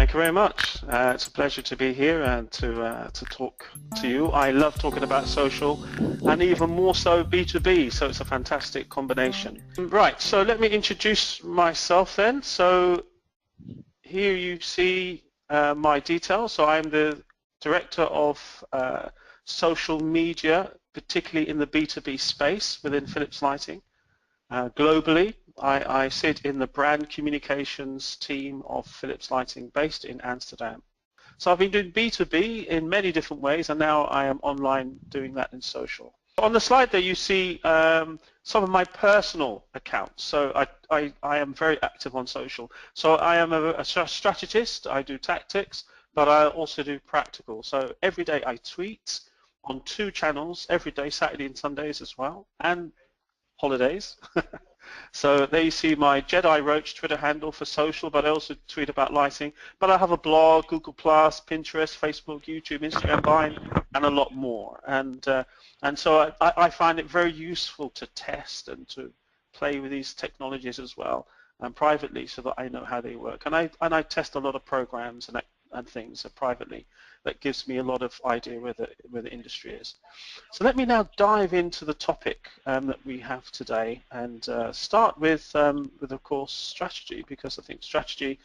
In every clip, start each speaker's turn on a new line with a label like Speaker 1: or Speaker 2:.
Speaker 1: Thank you very much. It's a pleasure to be here and to talk to you. I love talking about social and even more so B2B, so it's a fantastic combination. Right, so let me introduce myself then. So here you see my details. So I'm the Director of Social Media, particularly in the B2B space within Philips Lighting. Globally, I sit in the brand communications team of Philips Lighting based in Amsterdam. So I've been doing B2B in many different ways, and now I am online doing that in social. On the slide there you see some of my personal accounts. So I am very active on social. So I am a strategist, I do tactics, but I also do practical. So every day I tweet on 2 channels, every day, Saturday and Sundays as well, and holidays. So there you see my Jedi Roach Twitter handle for social, but I also tweet about lighting. But I have a blog, Google+, Pinterest, Facebook, YouTube, Instagram, Vine, and a lot more. And so I find it very useful to test and to play with these technologies as well, and privately, so that I know how they work. And I test a lot of programs and things privately. That gives me a lot of idea where the industry is. So let me now dive into the topic that we have today, and start with of course strategy, because I think strategy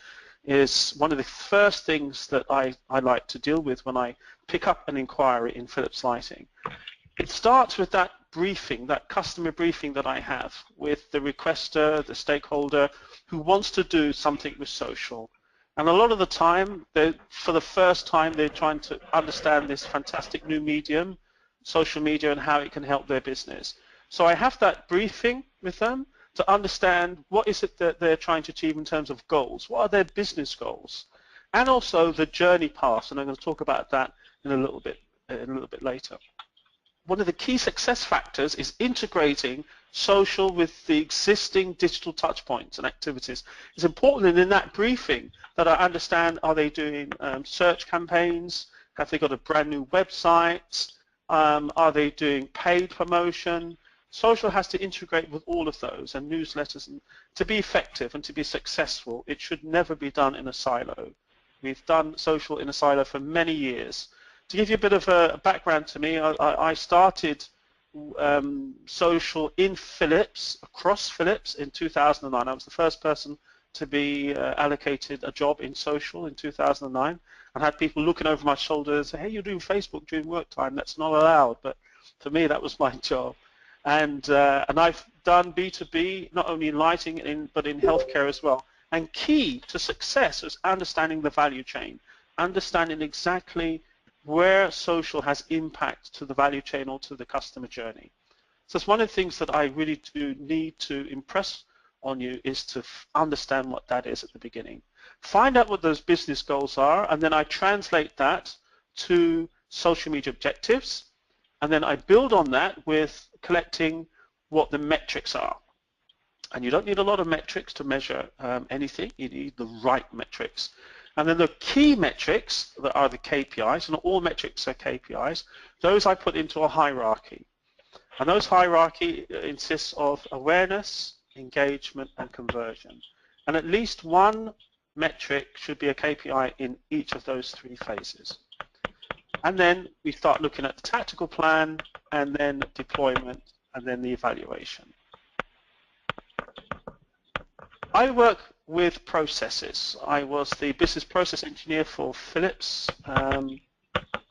Speaker 1: is one of the first things that I like to deal with when I pick up an inquiry in Philips Lighting. It starts with that briefing, that customer briefing that I have with the requester, the stakeholder who wants to do something with social. And a lot of the time, for the first time, they're trying to understand this fantastic new medium, social media, and how it can help their business. So I have that briefing with them to understand what is it that they're trying to achieve in terms of goals. What are their business goals? And also the journey path, and I'm going to talk about that in a little bit later. One of the key success factors is integrating social with the existing digital touch points and activities. It's important, and in that briefing, that I understand, are they doing search campaigns? Have they got a brand new website? Are they doing paid promotion? Social has to integrate with all of those, and newsletters. And to be effective and to be successful, it should never be done in a silo. We've done social in a silo for many years. To give you a bit of a background to me, I started social in Philips, across Philips, in 2009. I was the first person to be allocated a job in social in 2009, and had people looking over my shoulders, hey, you're doing Facebook during work time, that's not allowed. But for me, that was my job. And I've done B2B, not only in lighting, but in healthcare as well. And key to success is understanding the value chain, understanding exactly where social has impact to the value chain or to the customer journey. So it's one of the things that I really do need to impress on you, is to understand what that is at the beginning. Find out what those business goals are, and then I translate that to social media objectives, and then I build on that with collecting what the metrics are. And you don't need a lot of metrics to measure anything. You need the right metrics. And then the key metrics that are the KPIs, and all metrics are KPIs, those I put into a hierarchy. And those hierarchy insists of awareness, engagement, and conversion. And at least one metric should be a KPI in each of those 3 phases. And then we start looking at the tactical plan, and then deployment, and then the evaluation. I work with processes. I was the business process engineer for Philips,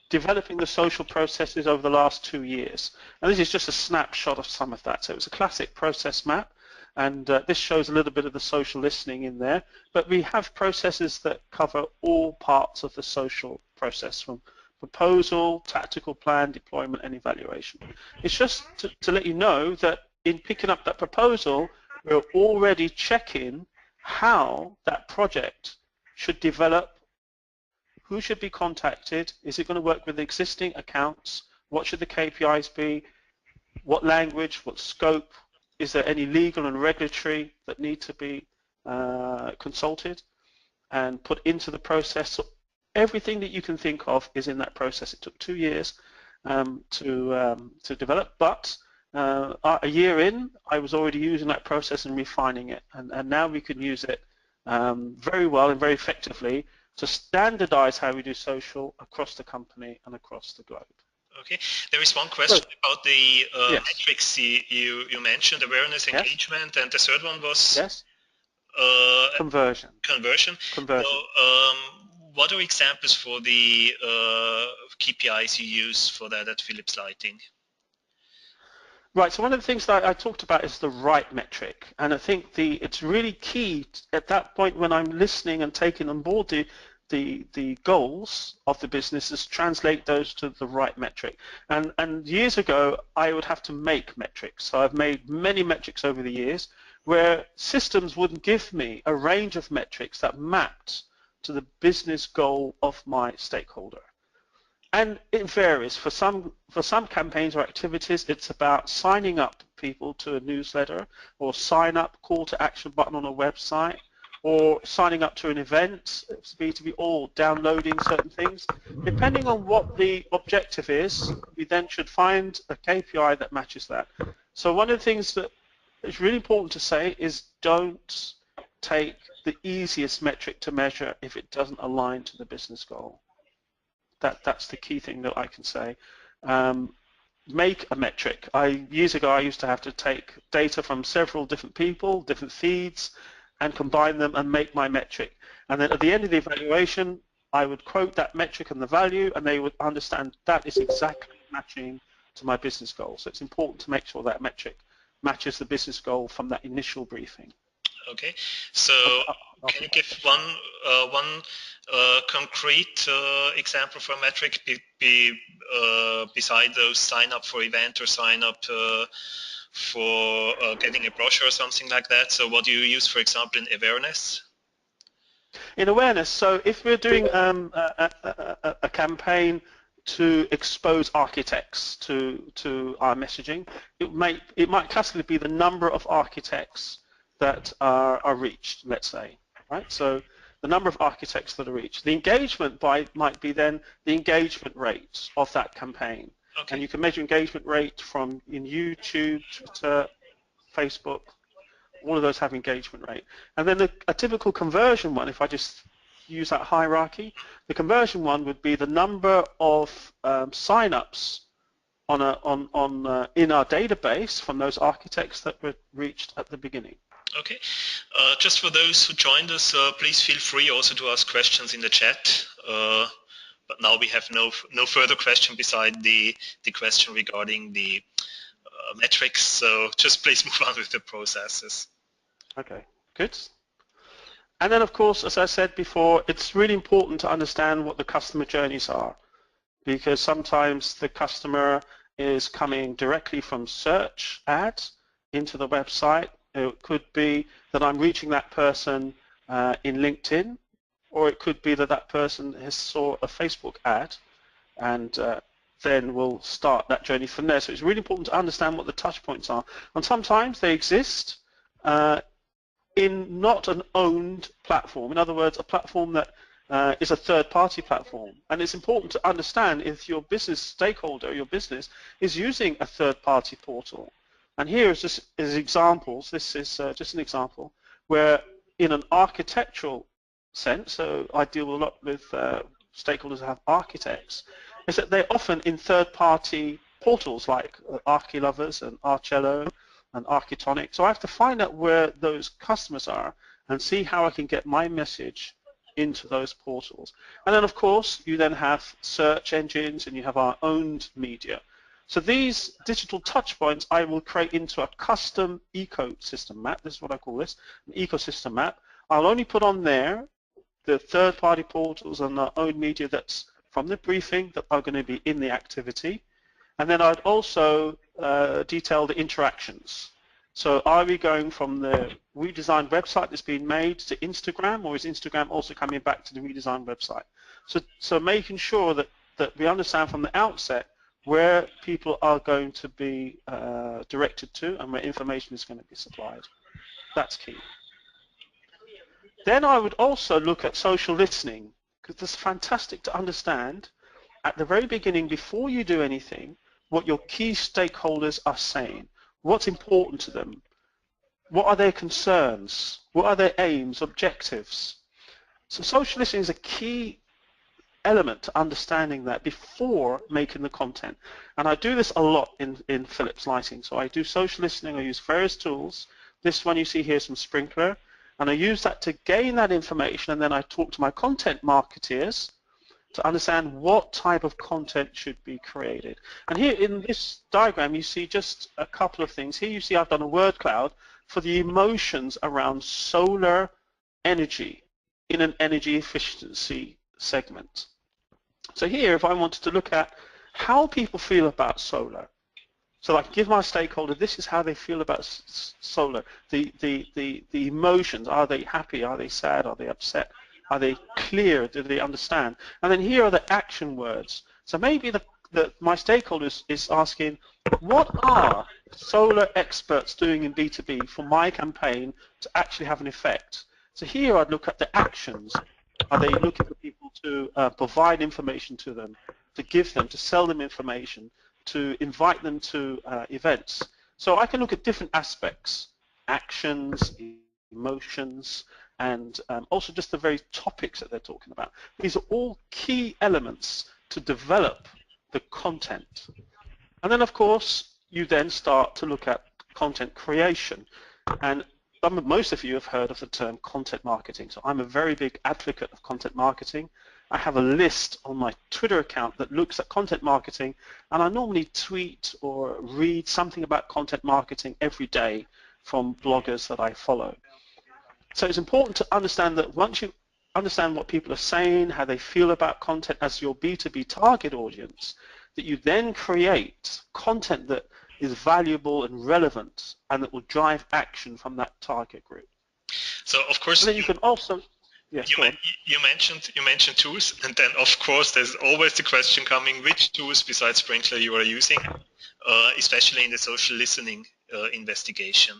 Speaker 1: developing the social processes over the last 2 years. And this is just a snapshot of some of that. So it's a classic process map, and this shows a little bit of the social listening in there. But we have processes that cover all parts of the social process, from proposal, tactical plan, deployment, and evaluation. It's just to let you know that in picking up that proposal, we're already checking how that project should develop, who should be contacted, is it going to work with existing accounts, what should the KPIs be, what language, what scope, is there any legal and regulatory that need to be consulted and put into the process. So everything that you can think of is in that process. It took 2 years to develop, but a year in, I was already using that process and refining it, and now we can use it very well and very effectively to standardize how we do social across the company and across the globe.
Speaker 2: Okay, there is one question about the
Speaker 1: yes.
Speaker 2: metrics you mentioned, awareness, engagement, and the third one was
Speaker 1: conversion.
Speaker 2: Conversion. So, what are examples for the KPIs you use for that at Philips Lighting?
Speaker 1: Right, so one of the things that I talked about is the right metric, and I think it's really key at that point when I'm listening and taking on board the goals of the business is translate those to the right metric. And years ago, I would have to make metrics. So I've made many metrics over the years where systems wouldn't give me a range of metrics that mapped to the business goal of my stakeholder. And it varies. For some campaigns or activities, it's about signing up people to a newsletter or sign up call to action button on a website or signing up to an event, it's B2B, or downloading certain things. Depending on what the objective is, we then should find a KPI that matches that. So one of the things that is really important to say is don't take the easiest metric to measure if it doesn't align to the business goal. That's the key thing that I can say. Make a metric. Years ago, I used to have to take data from several different people, different feeds, and combine them and make my metric. And then at the end of the evaluation, I would quote that metric and the value, and they would understand that is exactly matching to my business goal. So it's important to make sure that metric matches the business goal from that initial briefing.
Speaker 2: Okay, so can you give one concrete example for a metric beside those sign up for event or sign up for getting a brochure or something like that? So what do you use, for example, in awareness?
Speaker 1: In awareness, so if we're doing a campaign to expose architects to our messaging, it might classically be the number of architects that are reached, let's say, right? So the number of architects that are reached. The engagement might be then the engagement rate of that campaign. Okay. And you can measure engagement rate from in YouTube, Twitter, Facebook, all of those have engagement rate. And then a typical conversion one, if I just use that hierarchy, the conversion one would be the number of sign-ups in our database from those architects that were reached at the beginning.
Speaker 2: Okay. Just for those who joined us, please feel free also to ask questions in the chat. But now we have no further question beside the question regarding the metrics. So just please move on with the processes.
Speaker 1: Okay, good. And then, of course, as I said before, it's really important to understand what the customer journeys are, because sometimes the customer is coming directly from search ads into the website. It could be that I'm reaching that person in LinkedIn, or it could be that that person has saw a Facebook ad and then we'll start that journey from there. So it's really important to understand what the touch points are. And sometimes they exist in not an owned platform. In other words, a platform that is a third-party platform. And it's important to understand if your business stakeholder, your business, is using a third-party portal. And here is just as examples. This is just an example where in an architectural sense, so I deal a lot with stakeholders who have architects, is that they're often in third-party portals like Archilovers and Archello and Architonic. So I have to find out where those customers are and see how I can get my message into those portals. And then, of course, you then have search engines and you have our owned media. So these digital touch points I will create into a custom ecosystem map. This is what I call this, an ecosystem map. I'll only put on there the third-party portals and our own media that's from the briefing that are going to be in the activity. And then I'd also detail the interactions. So are we going from the redesigned website that's been made to Instagram, or is Instagram also coming back to the redesigned website? So making sure that we understand from the outset where people are going to be directed to and where information is going to be supplied. That's key. Then I would also look at social listening, because it's fantastic to understand at the very beginning, before you do anything, what your key stakeholders are saying, what's important to them, what are their concerns, what are their aims, objectives. So social listening is a key element to understanding that before making the content. And I do this a lot in Philips Lighting. So I do social listening, I use various tools. This one you see here is from Sprinklr, and I use that to gain that information, and then I talk to my content marketeers to understand what type of content should be created. And here in this diagram you see just a couple of things. Here you see I've done a word cloud for the emotions around solar energy in an energy efficiency segment. So here, if I wanted to look at how people feel about solar, so I can give my stakeholder, this is how they feel about solar, the emotions, are they happy, are they sad, are they upset, are they clear, do they understand? And then here are the action words. So maybe my stakeholder is asking, what are solar experts doing in B2B for my campaign to actually have an effect? So here I'd look at the actions. Are they looking for people to provide information to them, to give them, to sell them information, to invite them to events? So I can look at different aspects, actions, emotions, and also just the very topics that they're talking about. These are all key elements to develop the content. And then, of course, you then start to look at content creation. And most of you have heard of the term content marketing. So I'm a very big advocate of content marketing. I have a list on my Twitter account that looks at content marketing, and I normally tweet or read something about content marketing every day from bloggers that I follow. So it's important to understand that once you understand what people are saying, how they feel about content as your B2B target audience, that you then create content that is valuable and relevant and that will drive action from that target group.
Speaker 2: So of course,
Speaker 1: and then you can also
Speaker 2: you mentioned tools, and then of course there's always the question coming, which tools besides Sprinklr you are using, especially in the social listening investigation.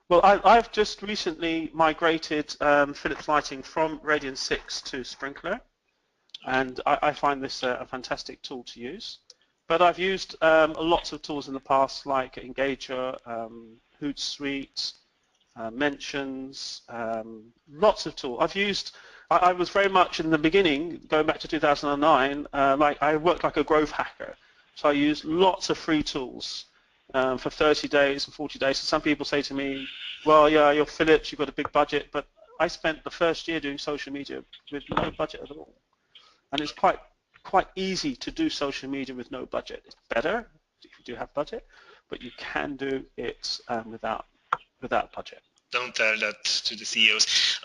Speaker 1: Well, I've just recently migrated Philips Lighting from Radian 6 to Sprinklr, and I find this a fantastic tool to use. But I've used lots of tools in the past, like Engager, Hootsuite, Mentions, lots of tools. I was very much in the beginning, going back to 2009, I worked like a growth hacker. So I used lots of free tools for 30 days and 40 days. So some people say to me, well, yeah, you're Philips, you've got a big budget, but I spent the first year doing social media with no budget at all. And it's quite easy to do social media with no budget. It's better if you do have budget, but you can do it without budget.
Speaker 2: Don't tell that to the CEOs.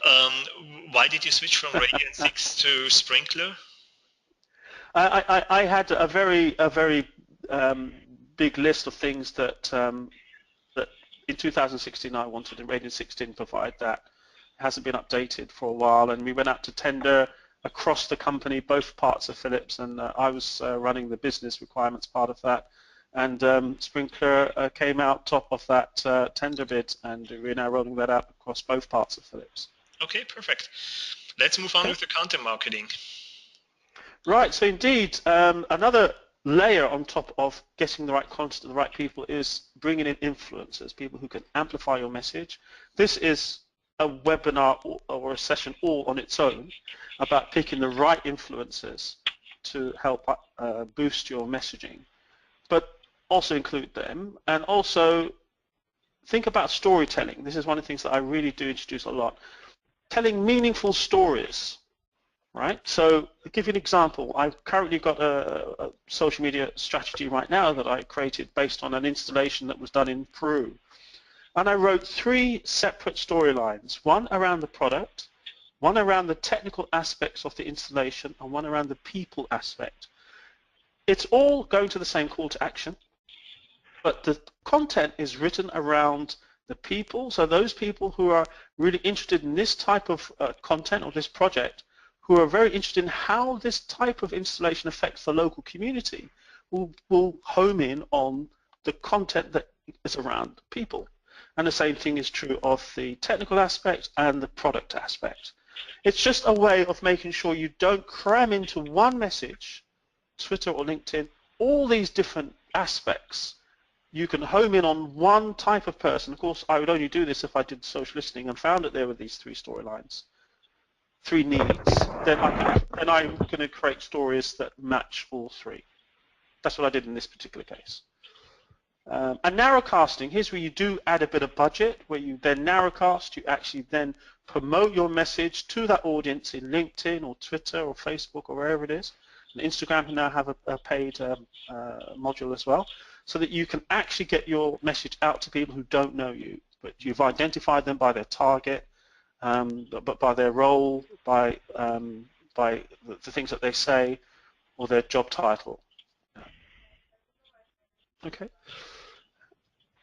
Speaker 2: Why did you switch from Radian 6 to Sprinklr?
Speaker 1: I had a very big list of things that in 2016 I wanted, and Radian 6 didn't provide that. It hasn't been updated for a while, and we went out to tender across the company, both parts of Philips, and I was running the business requirements part of that. And Sprinklr came out top of that tender bid, and we're now rolling that out across both parts of Philips.
Speaker 2: Okay, perfect. Let's move on with the content marketing.
Speaker 1: Right, so indeed, another layer on top of getting the right content to the right people is bringing in influencers, people who can amplify your message. This is a webinar or a session all on its own about picking the right influencers to help boost your messaging. But also include them, and also think about storytelling. This is one of the things that I really do introduce a lot. Telling meaningful stories, right? So to give you an example, I've currently got a social media strategy right now that I created based on an installation that was done in Peru. And I wrote 3 separate storylines, one around the product, one around the technical aspects of the installation, and one around the people aspect. It's all going to the same call to action, but the content is written around the people, so those people who are really interested in this type of content or this project, who are very interested in how this type of installation affects the local community, will home in on the content that is around people. And the same thing is true of the technical aspect and the product aspect. It's just a way of making sure you don't cram into one message, Twitter or LinkedIn, all these different aspects. You can home in on one type of person. Of course, I would only do this if I did social listening and found that there were these 3 storylines. three needs, then I'm going to create stories that match all three. That's what I did in this particular case. And narrowcasting, here's where you do add a bit of budget, where you then narrowcast, you actually then promote your message to that audience in LinkedIn or Twitter or Facebook or wherever it is. And Instagram can now have a paid module as well, so that you can actually get your message out to people who don't know you, but you've identified them by their target, but by their role, by the things that they say, or their job title. Okay.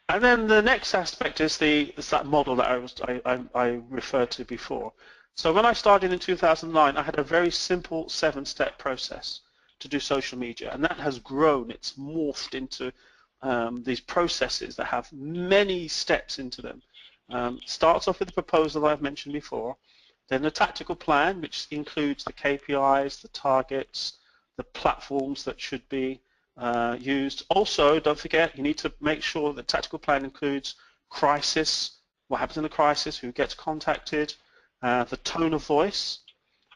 Speaker 1: And then the next aspect is that model that I referred to before. So when I started in 2009, I had a very simple 7-step process to do social media, and that has grown. It's morphed into these processes that have many steps into them. Starts off with the proposal that I've mentioned before, then the tactical plan, which includes the KPIs, the targets, the platforms that should be used. Also, don't forget, you need to make sure the tactical plan includes crisis, what happens in a crisis, who gets contacted, the tone of voice.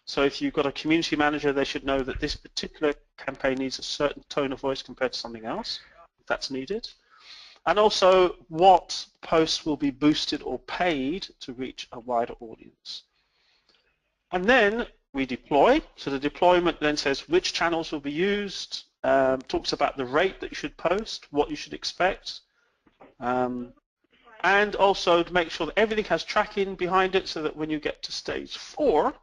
Speaker 1: So if you've got a community manager, they should know that this particular campaign needs a certain tone of voice compared to something else, if that's needed. And also, what posts will be boosted or paid to reach a wider audience. And then we deploy. So the deployment then says which channels will be used, talks about the rate that you should post, what you should expect, and also to make sure that everything has tracking behind it, so that when you get to stage 4,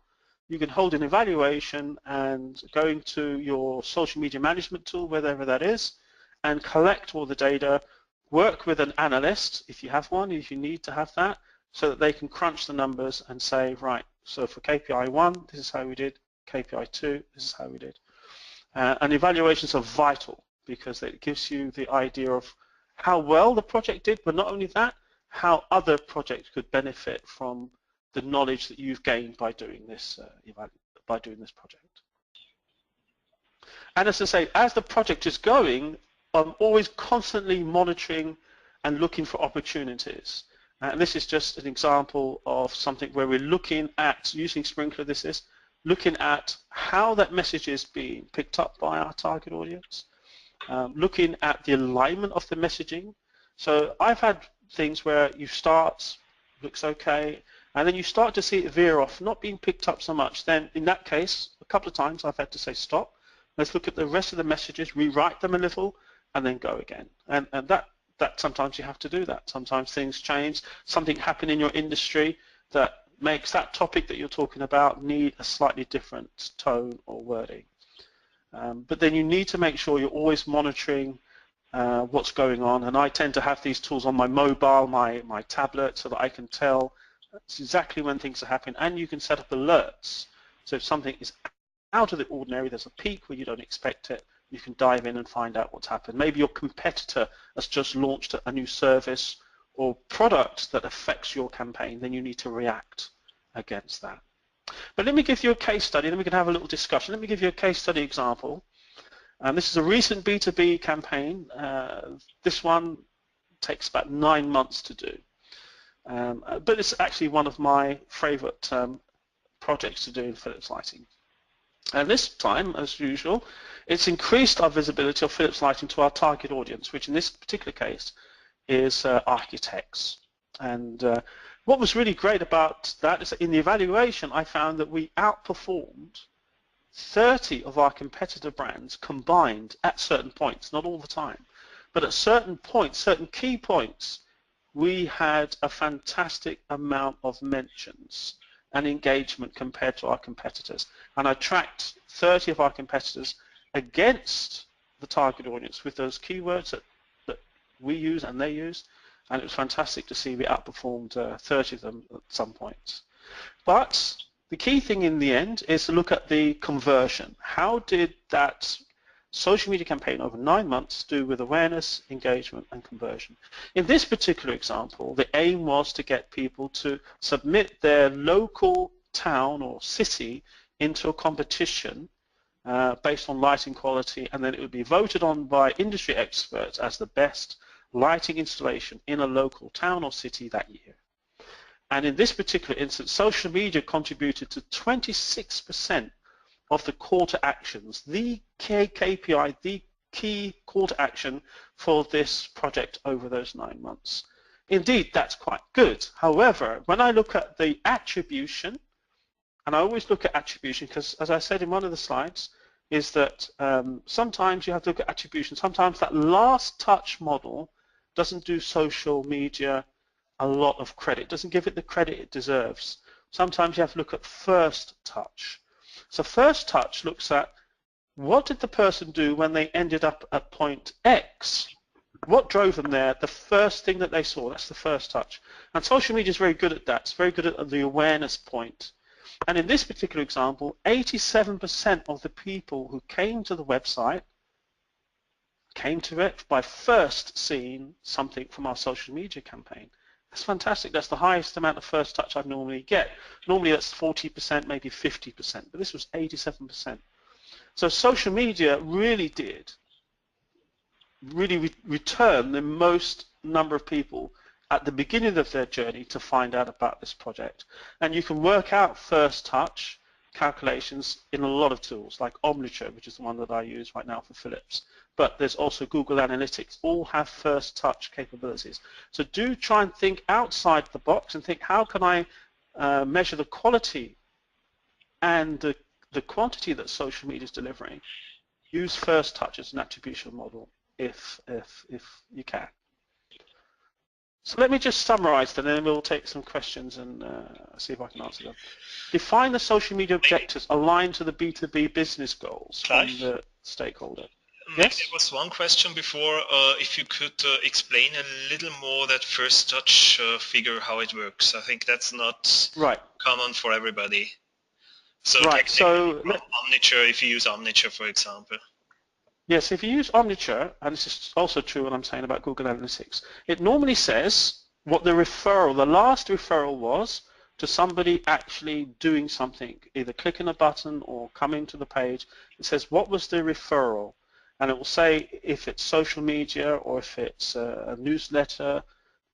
Speaker 1: you can hold an evaluation and go into your social media management tool, wherever that is, and collect all the data, work with an analyst, if you have one, if you need to have that, so that they can crunch the numbers and say, right, so for KPI 1, this is how we did, KPI 2, this is how we did. And evaluations are vital because it gives you the idea of how well the project did, but not only that, how other projects could benefit from the knowledge that you've gained by doing this project. And as I say, as the project is going, I'm always constantly monitoring and looking for opportunities. And this is just an example of something where we're looking at, using Sprinklr, this is, looking at how that message is being picked up by our target audience, looking at the alignment of the messaging. So I've had things where you start, looks okay, and then you start to see it veer off, not being picked up so much. Then in that case, a couple of times I've had to say stop, let's look at the rest of the messages, rewrite them a little, and then go again. And that sometimes you have to do that. Sometimes things change, something happen in your industry that makes that topic that you're talking about need a slightly different tone or wording. But then you need to make sure you're always monitoring what's going on, and I tend to have these tools on my mobile, my tablet, so that I can tell exactly when things are happening, and you can set up alerts. So if something is out of the ordinary, there's a peak where you don't expect it, you can dive in and find out what's happened. Maybe your competitor has just launched a new service or product that affects your campaign, then you need to react against that. But let me give you a case study, then we can have a little discussion. Let me give you a case study example. This is a recent B2B campaign. This one takes about 9 months to do. But it's actually one of my favorite projects to do in Philips Lighting. And this time, as usual, it's increased our visibility of Philips Lighting to our target audience, which in this particular case is architects. And what was really great about that is that in the evaluation, I found that we outperformed 30 of our competitor brands combined at certain points, not all the time, but at certain points, certain key points, we had a fantastic amount of mentions and engagement compared to our competitors. And I tracked 30 of our competitors against the target audience with those keywords that we use and they use, and it was fantastic to see we outperformed 30 of them at some points. But the key thing in the end is to look at the conversion. How did that social media campaign over 9 months do with awareness, engagement, and conversion? In this particular example, the aim was to get people to submit their local town or city into a competition based on lighting quality, and then it would be voted on by industry experts as the best lighting installation in a local town or city that year. And in this particular instance, social media contributed to 26% of the call to actions, the KPI, the key call to action for this project over those 9 months. Indeed, that's quite good. However, when I look at the attribution, and I always look at attribution because, as I said in one of the slides, is that sometimes you have to look at attribution. Sometimes that last touch model doesn't do social media a lot of credit, doesn't give it the credit it deserves. Sometimes you have to look at first touch. So first touch looks at what did the person do when they ended up at point X? What drove them there? The first thing that they saw, that's the first touch. And social media is very good at that. It's very good at the awareness point. And in this particular example, 87% of the people who came to the website came to it by first seeing something from our social media campaign. That's fantastic. That's the highest amount of first touch I normally get. Normally that's 40%, maybe 50%, but this was 87%. So social media really did return the most number of people at the beginning of their journey to find out about this project. And you can work out first touch calculations in a lot of tools like Omniture, which is the one that I use right now for Philips. But there's also Google Analytics, all have first touch capabilities. So do try and think outside the box and think, how can I measure the quality and the quantity that social media is delivering? Use first touch as an attribution model if you can. So let me just summarize then, and then we'll take some questions and see if I can answer them. Define the social media objectives aligned to the B2B business goals
Speaker 2: Clive?
Speaker 1: from the stakeholder.
Speaker 2: Yes? There was one question before, if you could explain a little more that first touch figure, how it works. I think that's not common for everybody. So, so Omniture, if you use Omniture, for example.
Speaker 1: Yes, if you use Omniture, and this is also true what I'm saying about Google Analytics, it normally says what the referral, the last referral was to somebody actually doing something, either clicking a button or coming to the page. It says what was the referral, and it will say if it's social media or if it's a newsletter,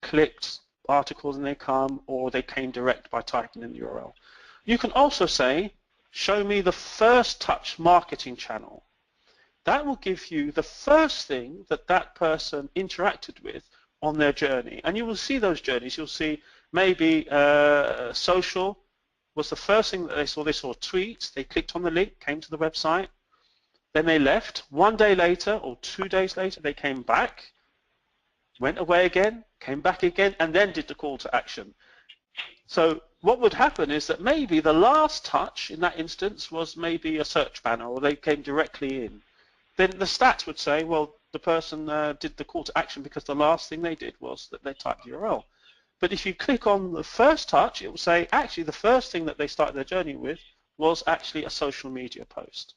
Speaker 1: clicked articles and they come, or they came direct by typing in the URL. You can also say, show me the first touch marketing channel. That will give you the first thing that that person interacted with on their journey. And you will see those journeys. You'll see maybe social was the first thing that they saw. They saw tweets. They clicked on the link, came to the website. Then they left. 1 day later or 2 days later, they came back, went away again, came back again, and then did the call to action. So what would happen is that maybe the last touch in that instance was maybe a search banner, or they came directly in. Then the stats would say, well, the person did the call to action because the last thing they did was that they typed the URL. But if you click on the first touch, it will say, actually, the first thing that they started their journey with was actually a social media post.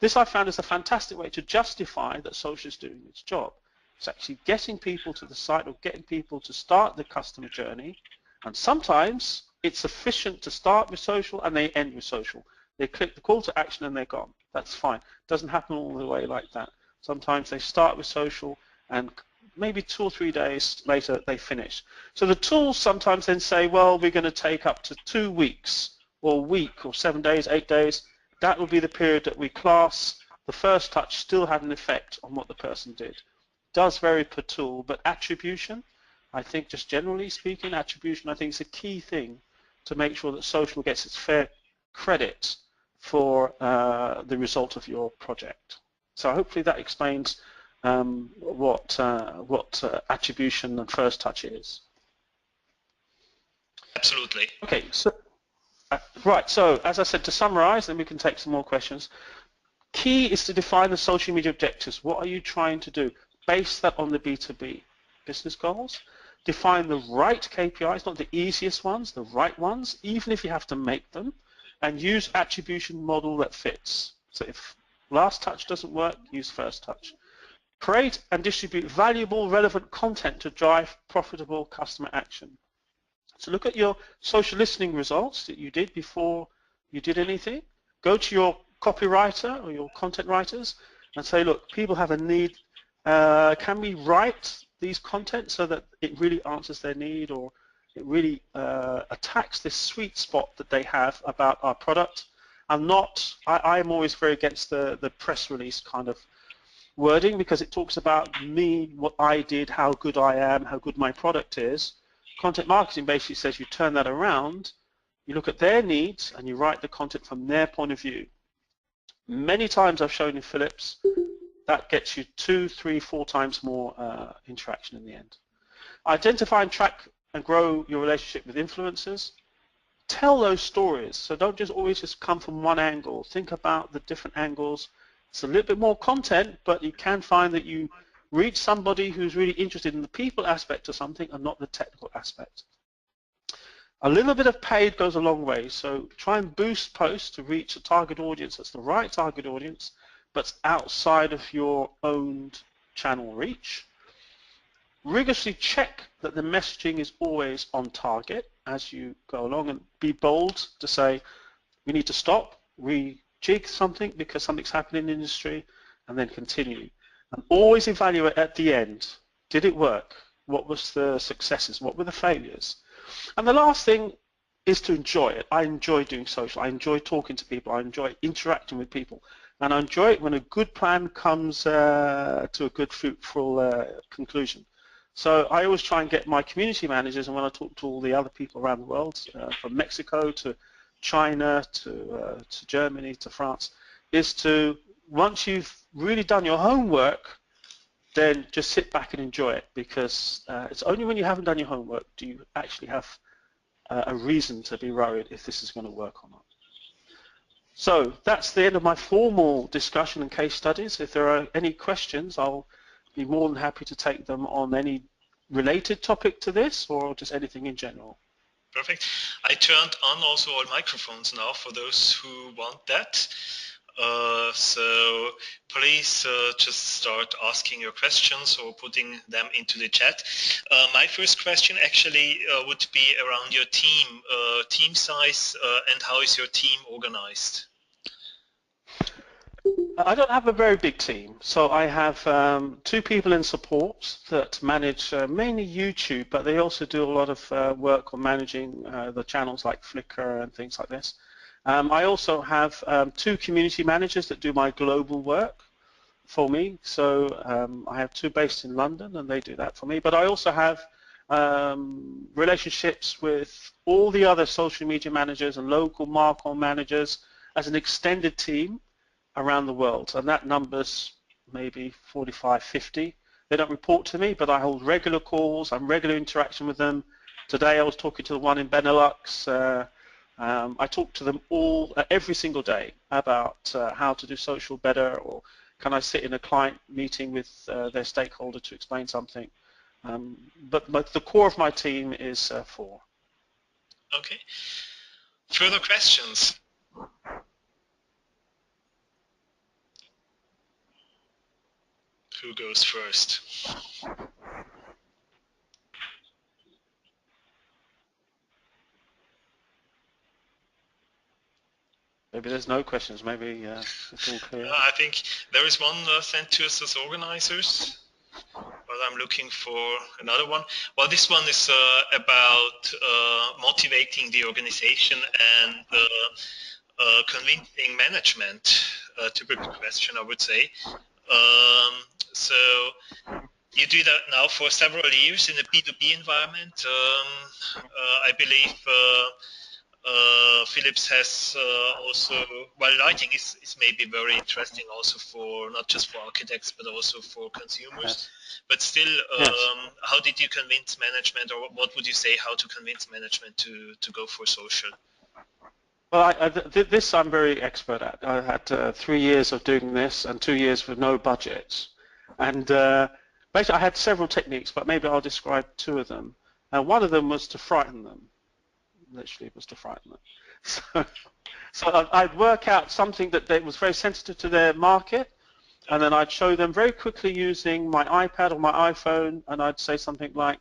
Speaker 1: This I found is a fantastic way to justify that social is doing its job. It's actually getting people to the site or getting people to start the customer journey. And sometimes it's sufficient to start with social and they end with social. They click the call to action and they're gone. That's fine. It doesn't happen all the way like that. Sometimes they start with social and maybe 2 or 3 days later they finish. So the tools sometimes then say, well, we're going to take up to 2 weeks or a week or 7 days, 8 days. That will be the period that we class the first touch still had an effect on what the person did. It does vary per tool, but attribution, I think just generally speaking, attribution I think is a key thing to make sure that social gets its fair credit for the result of your project. So hopefully that explains what attribution and first touch is.
Speaker 2: Absolutely.
Speaker 1: Okay, so right, so as I said, to summarize, then we can take some more questions. Key is to define the social media objectives. What are you trying to do? Base that on the B2B business goals. Define the right KPIs, not the easiest ones, the right ones, even if you have to make them. And use attribution model that fits. So if last touch doesn't work, use first touch. Create and distribute valuable, relevant content to drive profitable customer action. So look at your social listening results that you did before you did anything. Go to your copywriter or your content writers and say, look, people have a need. Can we write these content so that it really answers their need, or It really attacks this sweet spot that they have about our product. I'm always very against the press release kind of wording, because it talks about me, what I did, how good I am, how good my product is. Content marketing basically says you turn that around, you look at their needs, and you write the content from their point of view. Many times I've shown in Philips, that gets you 2, 3, 4 times more interaction in the end. Identify and track and grow your relationship with influencers. Tell those stories. So don't just always just come from one angle. Think about the different angles. It's a little bit more content, but you can find that you reach somebody who's really interested in the people aspect of something and not the technical aspect. A little bit of paid goes a long way. So try and boost posts to reach a target audience that's the right target audience, but outside of your owned channel reach. Rigorously check that the messaging is always on target as you go along, and be bold to say we need to stop, rejig something because something's happening in the industry, and then continue. And always evaluate at the end, did it work? What was the successes? What were the failures? And the last thing is to enjoy it. I enjoy doing social. I enjoy talking to people. I enjoy interacting with people. And I enjoy it when a good plan comes to a good, fruitful conclusion. So I always try and get my community managers, and when I talk to all the other people around the world, from Mexico to China to Germany to France, is to, once you've really done your homework, then just sit back and enjoy it, because it's only when you haven't done your homework do you actually have a reason to be worried if this is going to work or not. So that's the end of my formal discussion and case studies. If there are any questions, I'll be more than happy to take them on any related topic to this or just anything in general.
Speaker 2: Perfect. I turned on also all microphones now for those who want that. So please just start asking your questions or putting them into the chat. My first question actually would be around your team size, and how is your team organized?
Speaker 1: I don't have a very big team, so I have 2 people in support that manage mainly YouTube, but they also do a lot of work on managing the channels like Flickr and things like this. I also have 2 community managers that do my global work for me, so I have 2 based in London and they do that for me, but I also have relationships with all the other social media managers and local marcom managers as an extended team around the world, and that number's maybe 45, 50. They don't report to me, but I hold regular calls, I'm regular interaction with them. Today I was talking to the one in Benelux. I talk to them all every single day about how to do social better, or can I sit in a client meeting with their stakeholder to explain something. But the core of my team is 4.
Speaker 2: Okay. Further questions? Who goes first?
Speaker 1: Maybe there's no questions, maybe it's all clear.
Speaker 2: I think there is one sent to us as organizers, but I'm looking for another one. Well, this one is about motivating the organization and convincing management. Typical question, I would say. So you do that now for several years in a B2B environment. I believe Philips has also, well, lighting is maybe very interesting also for, not just for architects, but also for consumers.
Speaker 1: Yes.
Speaker 2: But still,
Speaker 1: Yes.
Speaker 2: how did you convince management, or what would you say, how to convince management to go for social?
Speaker 1: Well, this I'm very expert at. I had 3 years of doing this and 2 years with no budgets. And basically I had several techniques, but maybe I'll describe 2 of them. One of them was to frighten them. Literally, was to frighten them. So I'd work out something that was very sensitive to their market, and then I'd show them very quickly using my iPad or my iPhone, and I'd say something like,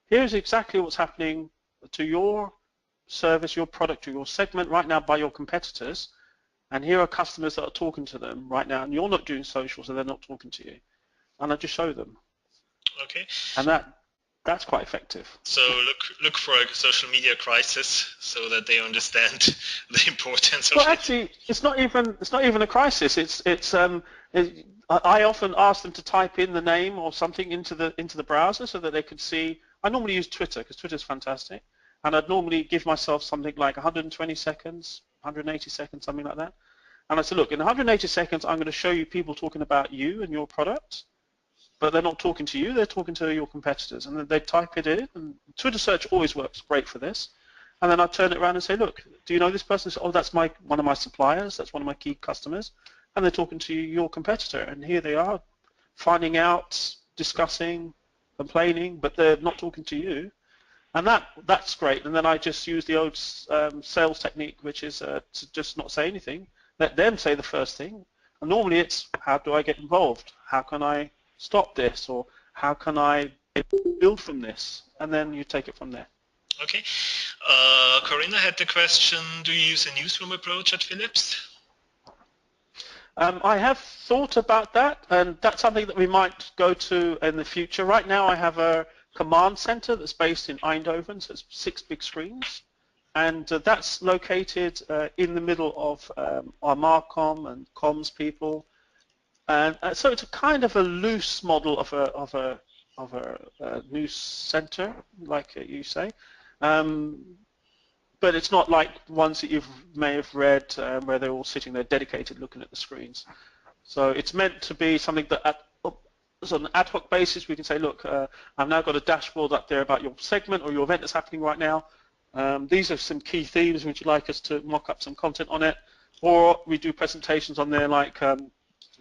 Speaker 1: here's exactly what's happening to your service, your product, or your segment right now by your competitors, and here are customers that are talking to them right now, and you're not doing social, so they're not talking to you. And I just show them.
Speaker 2: Okay.
Speaker 1: And that That's quite effective.
Speaker 2: So look for a social media crisis so that they understand the importance of
Speaker 1: Well,
Speaker 2: it.
Speaker 1: actually, it's not even a crisis. I often ask them to type in the name or something into the browser so that they could see. I normally use Twitter because Twitter's fantastic, and I'd normally give myself something like 120 seconds, 180 seconds, something like that. And I said, look, in 180 seconds, I'm going to show you people talking about you and your product, but they're not talking to you, they're talking to your competitors. And then they type it in, and Twitter search always works great for this. And then I turn it around and say, look, do you know this person? Oh, that's one of my suppliers, that's one of my key customers. And they're talking to your competitor. And here they are, finding out, discussing, complaining, but they're not talking to you. And that's great. And then I just use the old sales technique, which is to just not say anything. Let them say the first thing. And normally it's, how do I get involved? How can I stop this? Or how can I build from this? And then you take it from there.
Speaker 2: Okay. Corinna had the question, do you use a newsroom approach at Philips?
Speaker 1: I have thought about that, and that's something that we might go to in the future. Right now I have a command center that's based in Eindhoven, so it's 6 big screens, and that's located in the middle of our Marcom and comms people, and so it's a kind of a loose model of a news center, like you say. But it's not like ones that you may have read where they're all sitting there dedicated looking at the screens. So it's meant to be something that on an ad hoc basis we can say, look, I've now got a dashboard up there about your segment or your event that's happening right now. These are some key themes. Would you like us to mock up some content on it? Or we do presentations on there like,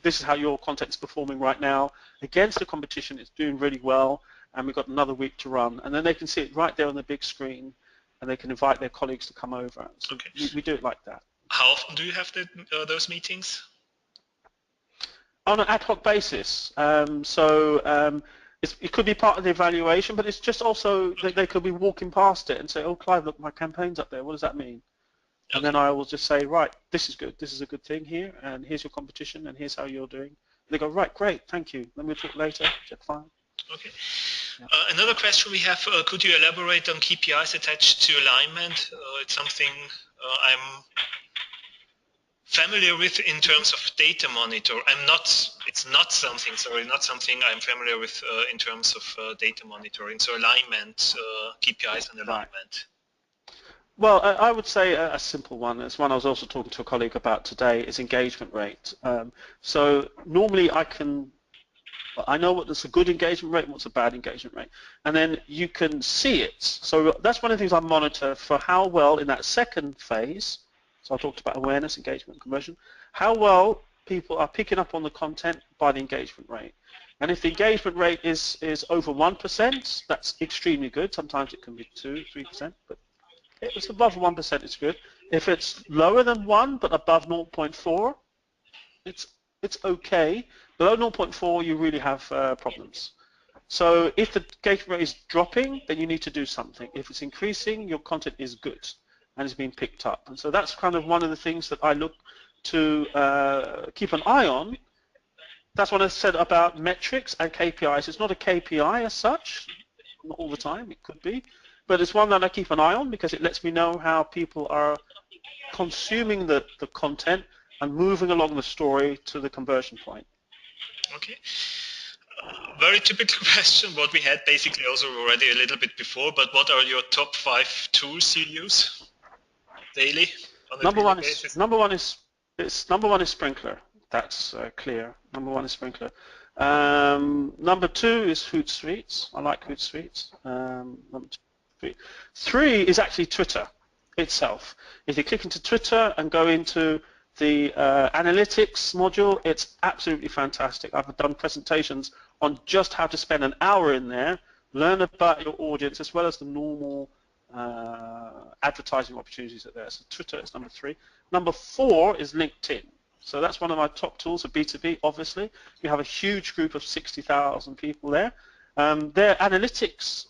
Speaker 1: this is how your content's performing right now. Against the competition, it's doing really well, and we've got another week to run. And then they can see it right there on the big screen, and they can invite their colleagues to come over. So
Speaker 2: okay.
Speaker 1: we do it like that.
Speaker 2: How often do you have those meetings?
Speaker 1: On an ad hoc basis. It could be part of the evaluation, but it's just also they could be walking past it and say, oh, Clive, look, my campaign's up there. What does that mean? Okay. And then I will just say, right, this is good. This is a good thing here, and here's your competition, and here's how you're doing. And they go, right, great, thank you. Then we'll talk later. Fine.
Speaker 2: Okay. Yeah. Another question we have, could you elaborate on KPIs attached to alignment? It's something I'm familiar with in terms of data monitor. It's not something I'm familiar with in terms of data monitoring. So alignment, KPIs and alignment.
Speaker 1: Right. Well, I would say a simple one. It's one I was also talking to a colleague about today, is engagement rate. So normally I know what's a good engagement rate and what's a bad engagement rate. And then you can see it. So that's one of the things I monitor for how well in that second phase, so I talked about awareness, engagement, and conversion, how well people are picking up on the content by the engagement rate. And if the engagement rate is over 1%, that's extremely good. Sometimes it can be 2, 3%, but if it's above 1%, it's good. If it's lower than 1 but above 0.4, it's okay. Below 0.4, you really have problems. So if the engagement rate is dropping, then you need to do something. If it's increasing, your content is good and is being picked up. And so that's kind of one of the things that I look to keep an eye on. That's what I said about metrics and KPIs. It's not a KPI as such, not all the time, it could be, but it's one that I keep an eye on because it lets me know how people are consuming the content and moving along the story to the conversion point.
Speaker 2: Okay. Very typical question, what we had basically also already a little bit before, but what are your top 5 tools you use daily?
Speaker 1: Number one is Sprinklr. That's clear. Number 1 is Sprinklr. Number 2 is Hootsuite. I like Hootsuite. Number 3 is actually Twitter itself. If you click into Twitter and go into the analytics module, it's absolutely fantastic. I've done presentations on just how to spend an hour in there, learn about your audience as well as the normal advertising opportunities that are there. So Twitter is number 3. Number 4 is LinkedIn. So that's one of my top tools for B2B, obviously. You have a huge group of 60,000 people there. Their analytics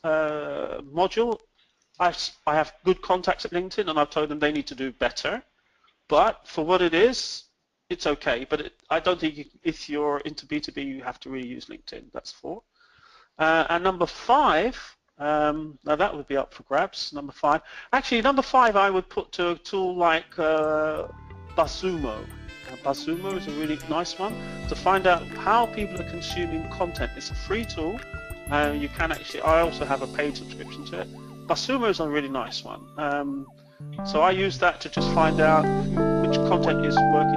Speaker 1: module, I have good contacts at LinkedIn and I've told them they need to do better. But for what it is, it's okay. But I don't think if you're into B2B, you have to really use LinkedIn. That's 4. And number 5 Now that would be up for grabs, number 5. Actually, number 5 I would put to a tool like BuzzSumo. BuzzSumo is a really nice one to find out how people are consuming content. It's a free tool. You can actually, I also have a paid subscription to it. BuzzSumo is a really nice one. So I use that to just find out which content is working